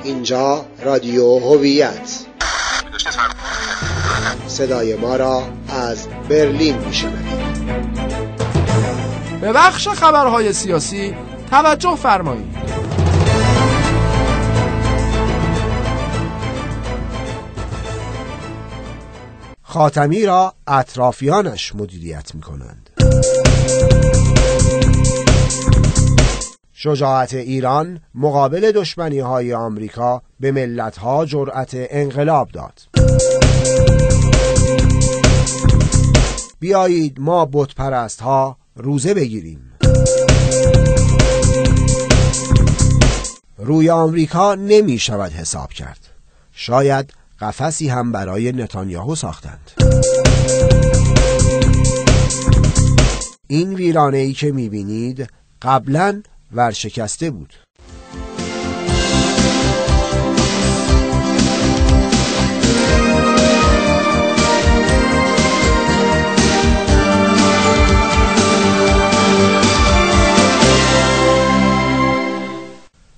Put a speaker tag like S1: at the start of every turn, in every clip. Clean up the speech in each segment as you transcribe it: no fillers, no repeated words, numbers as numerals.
S1: اینجا رادیو هویت، صدای ما را از برلین میشنوید.
S2: به بخش خبرهای سیاسی توجه فرمایید.
S1: خاتمی را اطرافیانش مدیریت می‌کنند. شجاعت ایران مقابل دشمنی‌های آمریکا به ملت‌ها جرأت انقلاب داد. بیایید ما بت‌پرست‌ها روزه بگیریم. روی آمریکا نمی شود حساب کرد. شاید قفسی هم برای نتانیاهو ساختند. این ویرانه‌ای که می‌بینید قبلاً ورشکسته بود.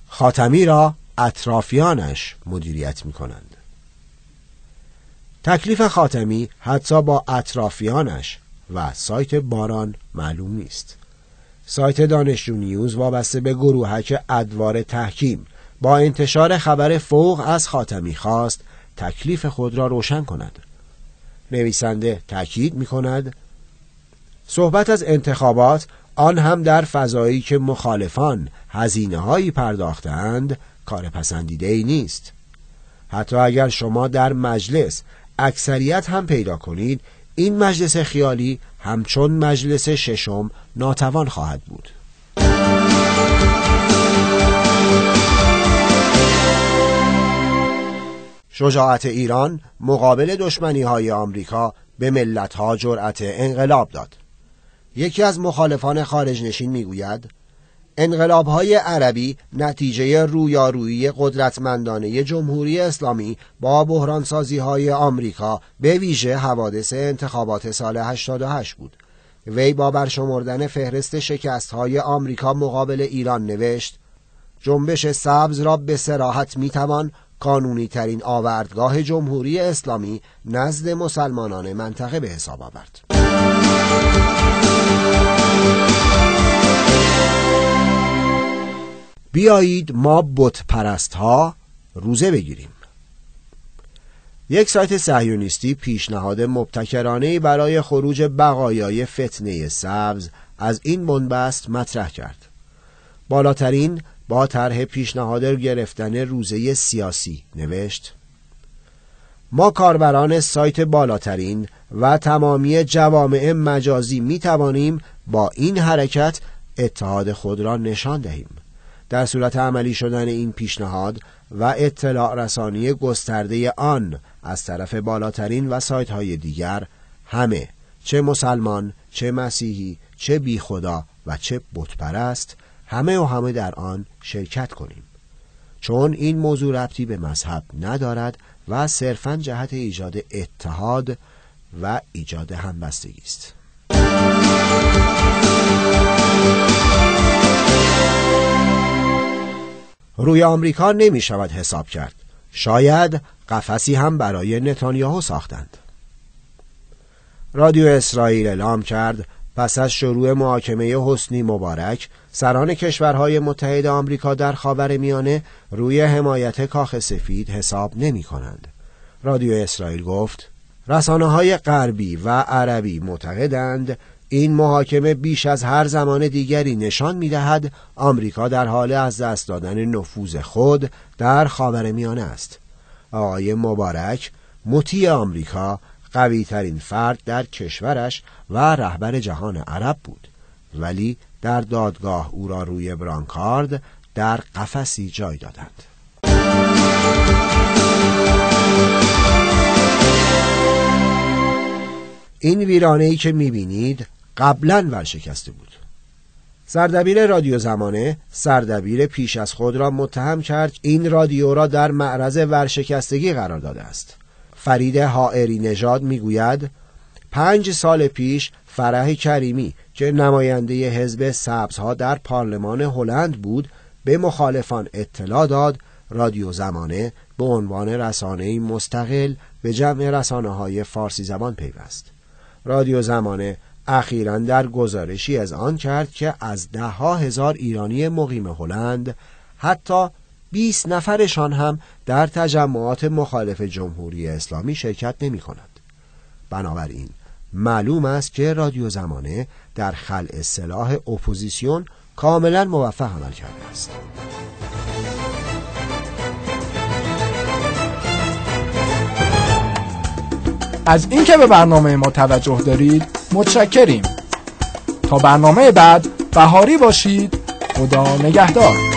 S1: خاتمی را اطرافیانش مدیریت می‌کنند. تکلیف خاتمی حتی با اطرافیانش و سایت باران معلوم نیست. سایت دانشجو نیوز وابسته به گروهک ادوار تحکیم با انتشار خبر فوق از خاتمی خواست تکلیف خود را روشن کند. نویسنده تاکید می‌کند صحبت از انتخابات، آن هم در فضایی که مخالفان هزینه‌هایی پرداختند، کار پسندیده‌ای نیست. حتی اگر شما در مجلس اکثریت هم پیدا کنید، این مجلس خیالی همچون مجلس ششم ناتوان خواهد بود. شجاعت ایران مقابل دشمنی‌های آمریکا به ملت‌ها جرأت انقلاب داد. یکی از مخالفان خارج نشین میگوید انقلاب‌های عربی نتیجه رویارویی قدرتمندانه جمهوری اسلامی با بحرانسازی‌های آمریکا به ویژه حوادث انتخابات سال 88 بود. وی با برشمردن فهرست شکست‌های آمریکا مقابل ایران نوشت جنبش سبز را به صراحت می‌توان قانونی ترین آوردگاه جمهوری اسلامی نزد مسلمانان منطقه به حساب آورد. بیایید ما بت‌پرست‌ها روزه بگیریم. یک سایت صهیونیستی پیشنهاد مبتکرانه‌ای برای خروج بقایای فتنه سبز از این بنبست مطرح کرد. بالاترین با طرح پیشنهاد گرفتن روزه سیاسی نوشت ما کاربران سایت بالاترین و تمامی جوامع مجازی می توانیم با این حرکت اتحاد خود را نشان دهیم. در صورت عملی شدن این پیشنهاد و اطلاع رسانی گسترده آن از طرف بالاترین و سایت های دیگر، همه چه مسلمان، چه مسیحی، چه بی خدا و چه بتپرست، همه در آن شرکت کنیم، چون این موضوع ربطی به مذهب ندارد و صرفاً جهت ایجاد اتحاد و ایجاد همبستگی است. روی آمریکا نمی شود حساب کرد. شاید قفسی هم برای نتانیاهو ساختند. رادیو اسرائیل اعلام کرد پس از شروع محاکمه حسنی مبارک، سران کشورهای متحد آمریکا در خاورمیانه روی حمایت کاخ سفید حساب نمی کنند. رادیو اسرائیل گفت رسانه‌های غربی و عربی معتقدند این محاکمه بیش از هر زمان دیگری نشان می‌دهد آمریکا در حال از دست دادن نفوذ خود در خاورمیانه است. آقای مبارک مطیع آمریکا، قوی ترین فرد در کشورش و رهبر جهان عرب بود، ولی در دادگاه او را روی برانکارد در قفسی جای دادند. این ویرانه‌ای که می‌بینید قبلاً ورشکسته بود. سردبیر رادیو زمانه سردبیر پیش از خود را متهم کرد این رادیو را در معرض ورشکستگی قرار داده است. فرید حائری نژاد میگوید 5 سال پیش فرح کریمی که نماینده حزب سبزها در پارلمان هلند بود به مخالفان اطلاع داد رادیو زمانه به عنوان رسانه‌ای مستقل به جمع رسانه‌های فارسی زبان پیوست. رادیو زمانه اخیراً در گزارشی اذعان کرد که از 10,000 ایرانی مقیم هلند حتی 20 نفرشان هم در تجمعات مخالف جمهوری اسلامی شرکت نمی کند. بنابراین معلوم است که رادیو زمانه در خلع سلاح اپوزیسیون کاملا موفق عمل کرده است.
S2: از اینکه به برنامه ما توجه دارید متشکریم. تا برنامه بعد بهاری باشید. خدا نگهدار.